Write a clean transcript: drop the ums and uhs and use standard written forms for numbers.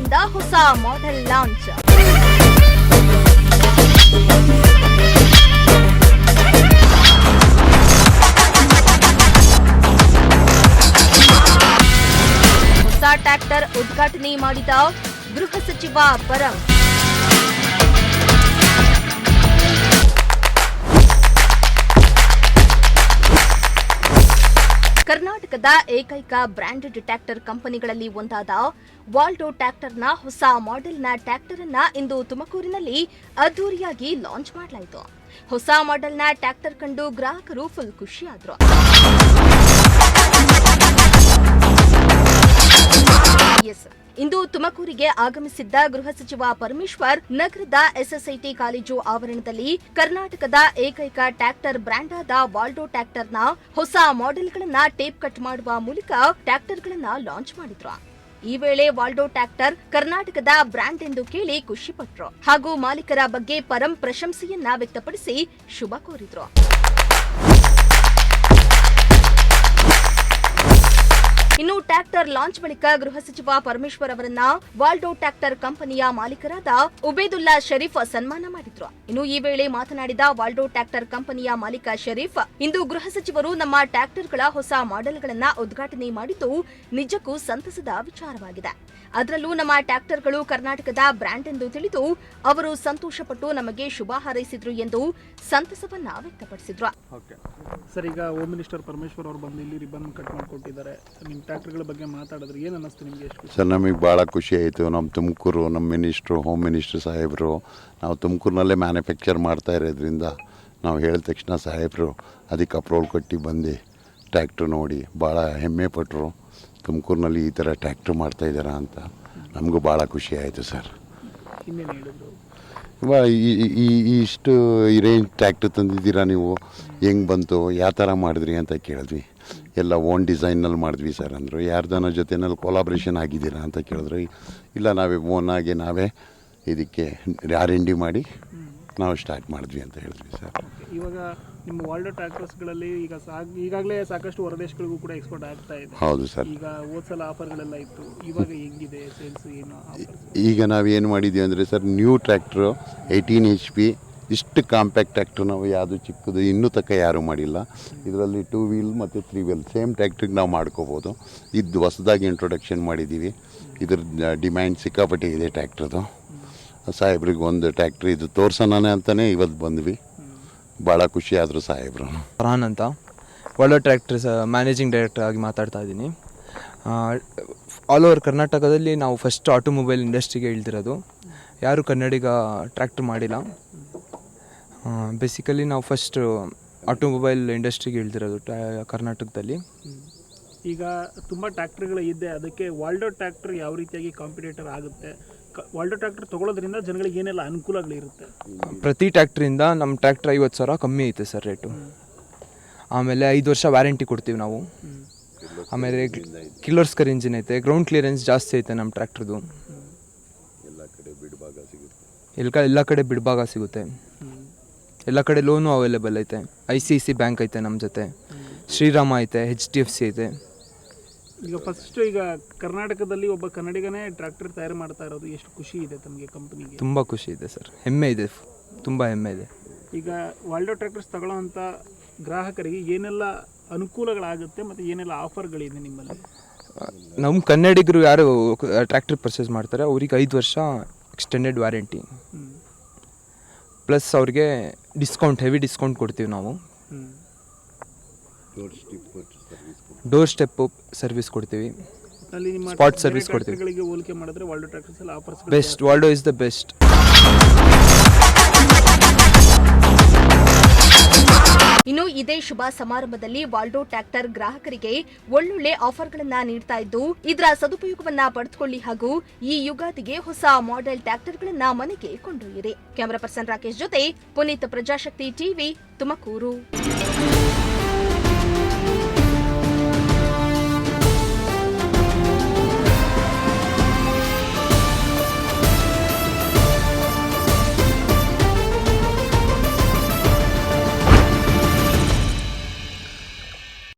ಟ್ರ್ಯಾಕ್ಟರ್ನಿಂದ ಹೊಸ model launch. ಹೊಸ tractor ಉದ್ಘಾಟನೆ ಮಾಡಿದ ಗೃಹ ಸಚಿವ ಪರಂ. ಕರ್ನಾಟಕದ ಏಕೈಕ ಬ್ರಾಂಡೆಡ್ ಟ್ರ್ಯಾಕ್ಟರ್ ಕಂಪನಿಗಳಲ್ಲಿ ಒಂದಾದ ವಾಲ್ಡೋ ಟ್ರ್ಯಾಕ್ಟರ್ನ ಹೊಸ ಮಾಡೆಲ್ನ ಟ್ರ್ಯಾಕ್ಟರ್ ಅನ್ನ ಇಂದು ತುಮಕೂರಿನಲ್ಲಿ ಅದ್ದೂರಿಯಾಗಿ ಲಾಂಚ್ ಮಾಡಲಾಯಿತು. ಹೊಸ ಮಾಡೆಲ್ನ ಟ್ರ್ಯಾಕ್ಟರ್ ಕಂಡು ಗ್ರಾಹಕರು ಫುಲ್ ಖುಷಿಯಾದ್ರು. ಇಂದು ತುಮಕೂರಿಗೆ ಆಗಮಿಸಿದ್ದ ಗೃಹ ಸಚಿವ ಪರಮೇಶ್ವರ್ ನಗರದ ಎಸ್ಎಸ್ಐಟಿ ಕಾಲೇಜು ಆವರಣದಲ್ಲಿ ಕರ್ನಾಟಕದ ಏಕೈಕ ಟ್ರ್ಯಾಕ್ಟರ್ ಬ್ರ್ಯಾಂಡ್ ಆದ ವಾಲ್ಡೋ ಟ್ರ್ಯಾಕ್ಟರ್ನ ಹೊಸ ಮಾಡೆಲ್ಗಳನ್ನ ಟೇಪ್ ಕಟ್ ಮಾಡುವ ಮೂಲಕ ಟ್ರ್ಯಾಕ್ಟರ್ಗಳನ್ನ ಲಾಂಚ್ ಮಾಡಿದ್ರು. ಈ ವೇಳೆ ವಾಲ್ಡೋ ಟ್ರ್ಯಾಕ್ಟರ್ ಕರ್ನಾಟಕದ ಬ್ರ್ಯಾಂಡ್ ಎಂದು ಕೇಳಿ ಖುಷಿಪಟ್ರು ಹಾಗೂ ಮಾಲೀಕರ ಬಗ್ಗೆ ಪರಂ ಪ್ರಶಂಸೆಯನ್ನ ವ್ಯಕ್ತಪಡಿಸಿ ಶುಭ ಕೋರಿದ್ರು. ಇನ್ನು ಟ್ರ್ಯಾಕ್ಟರ್ ಲಾಂಚ್ ಬಳಿಕ ಗೃಹ ಸಚಿವ ಪರಮೇಶ್ವರ್ ಅವರನ್ನ ವಾಲ್ಡೋ ಟ್ರ್ಯಾಕ್ಟರ್ ಕಂಪನಿಯ ಮಾಲೀಕರಾದ ಉಬೇದುಲ್ಲಾ ಶರೀಫ್ ಸನ್ಮಾನ ಮಾಡಿದ್ರು. ಇನ್ನು ಈ ವೇಳೆ ಮಾತನಾಡಿದ ವಾಲ್ಡೋ ಟ್ರ್ಯಾಕ್ಟರ್ ಕಂಪನಿಯ ಮಾಲೀಕ ಶರೀಫ್, ಇಂದು ಗೃಹ ಸಚಿವರು ನಮ್ಮ ಟ್ರ್ಯಾಕ್ಟರ್ಗಳ ಹೊಸ ಮಾಡೆಲ್ಗಳನ್ನ ಉದ್ಘಾಟನೆ ಮಾಡಿದ್ದು ನಿಜಕ್ಕೂ ಸಂತಸದ ವಿಚಾರವಾಗಿದೆ. ಅದರಲ್ಲೂ ನಮ್ಮ ಟ್ರ್ಯಾಕ್ಟರ್ಗಳು ಕರ್ನಾಟಕದ ಬ್ರ್ಯಾಂಡ್ ಎಂದು ತಿಳಿದು ಅವರು ಸಂತೋಷಪಟ್ಟು ನಮಗೆ ಶುಭ ಹಾರೈಸಿದ್ರು ಎಂದು ಸಂತಸವನ್ನ ವ್ಯಕ್ತಪಡಿಸಿದ್ರು. ಸರ್, ಈಗ ಹೋಮ್ ಮಿನಿಸ್ಟರ್ ಪರಮೇಶ್ವರ್ ಅವರು ಬಂದು ಇಲ್ಲಿ ರಿಬನ್ ಕಟ್ ಮಾಡಿಕೊಟ್ಟಿದ್ದಾರೆ. ನಿಮ್ಮ ಟ್ರ್ಯಾಕ್ಟರ್ಗಳ ಬಗ್ಗೆ ಮಾತಾಡಿದ್ರೆ ಏನು ಅನ್ನಿಸ್ತು ನಿಮಗೆ? ಸರ್, ನಮಗೆ ಭಾಳ ಖುಷಿ ಆಯಿತು. ನಮ್ಮ ತುಮಕೂರು, ನಮ್ಮ ಮಿನಿಸ್ಟ್ರು, ಹೋಮ್ ಮಿನಿಸ್ಟ್ರು ಸಾಹೇಬರು, ನಾವು ತುಮಕೂರಿನಲ್ಲೇ ಮ್ಯಾನುಫ್ಯಾಕ್ಚರ್ ಮಾಡ್ತಾ ಇರೋದ್ರಿಂದ ನಾವು ಹೇಳಿದ ತಕ್ಷಣ ಸಾಹೇಬರು ಅದಕ್ಕೆ ಅಪ್ರೂವಲ್ ಕೊಟ್ಟು ಬಂದು ಟ್ರ್ಯಾಕ್ಟ್ರು ನೋಡಿ ಭಾಳ ಹೆಮ್ಮೆ ಪಟ್ಟರು. ತುಮಕೂರಿನಲ್ಲಿ ಈ ಥರ ಟ್ರ್ಯಾಕ್ಟ್ರು ಮಾಡ್ತಾಯಿದ್ದಾರಾ ಅಂತ ನಮಗೂ ಭಾಳ ಖುಷಿ ಆಯಿತು ಸರ್. ಇಷ್ಟು ಈ ರೇಂಜ್ ಟ್ರ್ಯಾಕ್ಟ್ರ್ ತಂದಿದ್ದೀರಾ ನೀವು, ಹೆಂಗೆ ಬಂತು, ಯಾವ ಥರ ಮಾಡಿದ್ರಿ ಅಂತ ಕೇಳಿದ್ವಿ. ಎಲ್ಲ ಓನ್ ಡಿಸೈನಲ್ಲಿ ಮಾಡಿದ್ವಿ ಸರ್ ಅಂದರು. ಯಾರ್ದನೋ ಜೊತೆನಲ್ಲಿ ಕೊಲಾಬ್ರೇಷನ್ ಆಗಿದ್ದೀರಾ ಅಂತ ಕೇಳಿದ್ರು. ಇಲ್ಲ, ನಾವೇ ಓನಾಗಿ ನಾವೇ ಇದಕ್ಕೆ R&D ಮಾಡಿ ನಾವು ಸ್ಟಾರ್ಟ್ ಮಾಡಿದ್ವಿ ಅಂತ ಹೇಳಿದ್ವಿ ಸರ್. ಇವಾಗ ನಿಮ್ಮ ವಾಲ್ಡೋ ಟ್ರ್ಯಾಕ್ಟರ್ಸ್ಗಳಲ್ಲಿ ಈಗಾಗಲೇ ಸಾಕಷ್ಟು ಹೊರದೇಶಗಳಿಗೂ ಕೂಡ ಎಕ್ಸ್ಪೋರ್ಟ್ ಆಗ್ತಾ ಇದೆ. ಹೌದು ಸರ್. ಈಗ ಹೋದ್ಸಲ ಆಫರ್ಗಳೆಲ್ಲ ಇತ್ತು, ಇವಾಗ ಹೆಂಗಿದೆ ಸೇಲ್ಸ್, ಏನು? ಈಗ ನಾವೇನು ಮಾಡಿದ್ದೀವಿ ಅಂದರೆ ಸರ್, ನ್ಯೂ ಟ್ರ್ಯಾಕ್ಟ್ರು 18 HP ಇಷ್ಟು ಕಾಂಪ್ಯಾಕ್ಟ್ ಟ್ರ್ಯಾಕ್ಟ್ರು ನಾವು ಯಾವುದು ಚಿಕ್ಕದು ಇನ್ನೂ ತನಕ ಯಾರೂ ಮಾಡಿಲ್ಲ. ಇದರಲ್ಲಿ 2 ವೀಲ್ ಮತ್ತು 3 ವೀಲ್ ಸೇಮ್ ಟ್ರ್ಯಾಕ್ಟ್ರಿಗೆ ನಾವು ಮಾಡ್ಕೋಬೋದು. ಇದು ಹೊಸದಾಗಿ ಇಂಟ್ರೊಡಕ್ಷನ್ ಮಾಡಿದ್ದೀವಿ. ಇದ್ರ ಡಿಮ್ಯಾಂಡ್ ಸಿಕ್ಕಾಪಟ್ಟೆ ಇದೆ ಟ್ರ್ಯಾಕ್ಟ್ರದು. ಸಾಹೇಬ್ರಿಗೆ ಒಂದು ಟ್ರ್ಯಾಕ್ಟ್ರಿ ಇದು ತೋರ್ಸೋಣ ಅಂತಲೇ ಇವತ್ತು ಬಂದ್ವಿ. ಭಾಳ ಖುಷಿ ಆದರು ಸಾಹೇಬರು. ಫರ್ಹಾನ್ ಅಂತ, ವಾಲ್ಡೋ ಟ್ರ್ಯಾಕ್ಟರ್ಸ್ ಮ್ಯಾನೇಜಿಂಗ್ ಡೈರೆಕ್ಟರ್ ಆಗಿ ಮಾತಾಡ್ತಾ ಇದ್ದೀನಿ. ಆಲ್ ಓವರ್ ಕರ್ನಾಟಕದಲ್ಲಿ ನಾವು ಫಸ್ಟ್ ಆಟೋಮೊಬೈಲ್ ಇಂಡಸ್ಟ್ರಿಗೆ ಇಳ್ದಿರೋದು. ಯಾರೂ ಕನ್ನಡಿಗ ಟ್ರ್ಯಾಕ್ಟರ್ ಮಾಡಿಲ್ಲ. ಬೇಸಿಕಲಿ ನಾವು ಫಸ್ಟ್ ಆಟೋಮೊಬೈಲ್ ಇಂಡಸ್ಟ್ರಿಗೆ ಇಳ್ದಿರೋದು ಕರ್ನಾಟಕದಲ್ಲಿ. ಈಗ ತುಂಬ ಟ್ರ್ಯಾಕ್ಟರ್ಗಳು ಇದೆ, ಅದಕ್ಕೆ ವಾಲ್ಡೋ ಟ್ರ್ಯಾಕ್ಟರ್ ಯಾವ ರೀತಿಯಾಗಿ ಕಾಂಪಿಟೇಟರ್ ಆಗುತ್ತೆ? ವಾಲ್ಡೋ ಟ್ರ್ಯಾಕ್ಟರ್ ತೊಗೊಳೋದ್ರಿಂದ ಜನಗಳಿಗೆ ಏನೆಲ್ಲ ಅನುಕೂಲಗಳಿರುತ್ತೆ? ಪ್ರತಿ ಟ್ರ್ಯಾಕ್ಟ್ರಿಂದ ನಮ್ಮ ಟ್ರ್ಯಾಕ್ಟರ್ 50,000 ಕಮ್ಮಿ ಐತೆ ಸರ್ ರೇಟು. ಆಮೇಲೆ 5 ವರ್ಷ ವ್ಯಾರಂಟಿ ಕೊಡ್ತೀವಿ ನಾವು. ಆಮೇಲೆ ಕಿರ್ಲೋಸ್ಕರ್ ಇಂಜಿನ್ ಐತೆ, ಗ್ರೌಂಡ್ ಕ್ಲಿಯರೆನ್ಸ್ ಜಾಸ್ತಿ ಐತೆ ನಮ್ಮ ಟ್ರ್ಯಾಕ್ಟರ್ದು. ಎಲ್ಲ ಕಡೆ ಬಿಡ್ಭಾಗ ಸಿಗುತ್ತೆ. ಎಲ್ಲ ಕಡೆ ಲೋನು ಅವೈಲೇಬಲ್ ಐತೆ. ICICI ಬ್ಯಾಂಕ್ ಐತೆ ನಮ್ಮ ಜೊತೆ, ಶ್ರೀರಾಮ ಐತೆ, HDFC ಐತೆ. ಈಗ ಫಸ್ಟ್ ಈಗ ಕರ್ನಾಟಕದಲ್ಲಿ ಒಬ್ಬ ಕನ್ನಡಿಗನೇ ಟ್ರ್ಯಾಕ್ಟರ್ ತಯಾರು ಮಾಡ್ತಾ ಇರೋದು, ಎಷ್ಟು ಖುಷಿ ಇದೆ ತಮಗೆ, ಕಂಪನಿಗೆ? ತುಂಬ ಖುಷಿ ಇದೆ ಸರ್, ಹೆಮ್ಮೆ ಇದೆ, ತುಂಬ ಹೆಮ್ಮೆ ಇದೆ. ಈಗ ವಾಲ್ಡೋ ಟ್ರ್ಯಾಕ್ಟರ್ಸ್ ತಗೊಳ್ಳೋವಂಥ ಗ್ರಾಹಕರಿಗೆ ಏನೆಲ್ಲ ಅನುಕೂಲಗಳಾಗುತ್ತೆ ಮತ್ತು ಏನೆಲ್ಲ ಆಫರ್ಗಳಿದೆ ನಿಮ್ಮಲ್ಲಿ? ನಮ್ಮ ಕನ್ನಡಿಗರು ಯಾರು ಟ್ರ್ಯಾಕ್ಟರ್ ಪರ್ಚೇಸ್ ಮಾಡ್ತಾರೆ ಅವ್ರಿಗೆ 5 ವರ್ಷ ಎಕ್ಸ್ಟೆಂಡೆಡ್ ವ್ಯಾರಂಟಿ, ಪ್ಲಸ್ ಅವ್ರಿಗೆ ಡಿಸ್ಕೌಂಟ್, ಹೆವಿ ಡಿಸ್ಕೌಂಟ್ ಕೊಡ್ತೀವಿ ನಾವು. ಡೋರ್ ಸ್ಟೆಪ್ ಸರ್ವಿಸ್ ಕೊಡ್ತೀವಿ, ಸ್ಪಾಟ್ ಸರ್ವಿಸ್ ಕೊಡ್ತೀವಿ. Best, Waldo is the best. ಇನ್ನು ಇದೇ ಶುಭ ಸಮಾರಂಭದಲ್ಲಿ ವಾಲ್ಡೋ ಟ್ರ್ಯಾಕ್ಟರ್ ಗ್ರಾಹಕರಿಗೆ ಒಳ್ಳೊಳ್ಳೆ ಆಫರ್ಗಳನ್ನ ನೀಡ್ತಾ ಇದ್ದು, ಇದರ ಸದುಪಯೋಗವನ್ನ ಪಡೆದುಕೊಳ್ಳಿ ಹಾಗೂ ಈ ಯುಗಾದಿಗೆ ಹೊಸ ಮಾಡೆಲ್ ಟ್ರ್ಯಾಕ್ಟರ್ಗಳನ್ನ ಮನೆಗೆ ಕೊಂಡೊಯ್ಯಿರಿ. ಕ್ಯಾಮರಾ ಪರ್ಸನ್ ರಾಕೇಶ್ ಜೊತೆ ಪುನೀತ್, ಪ್ರಜಾಶಕ್ತಿ ಟಿವಿ, ತುಮಕೂರು.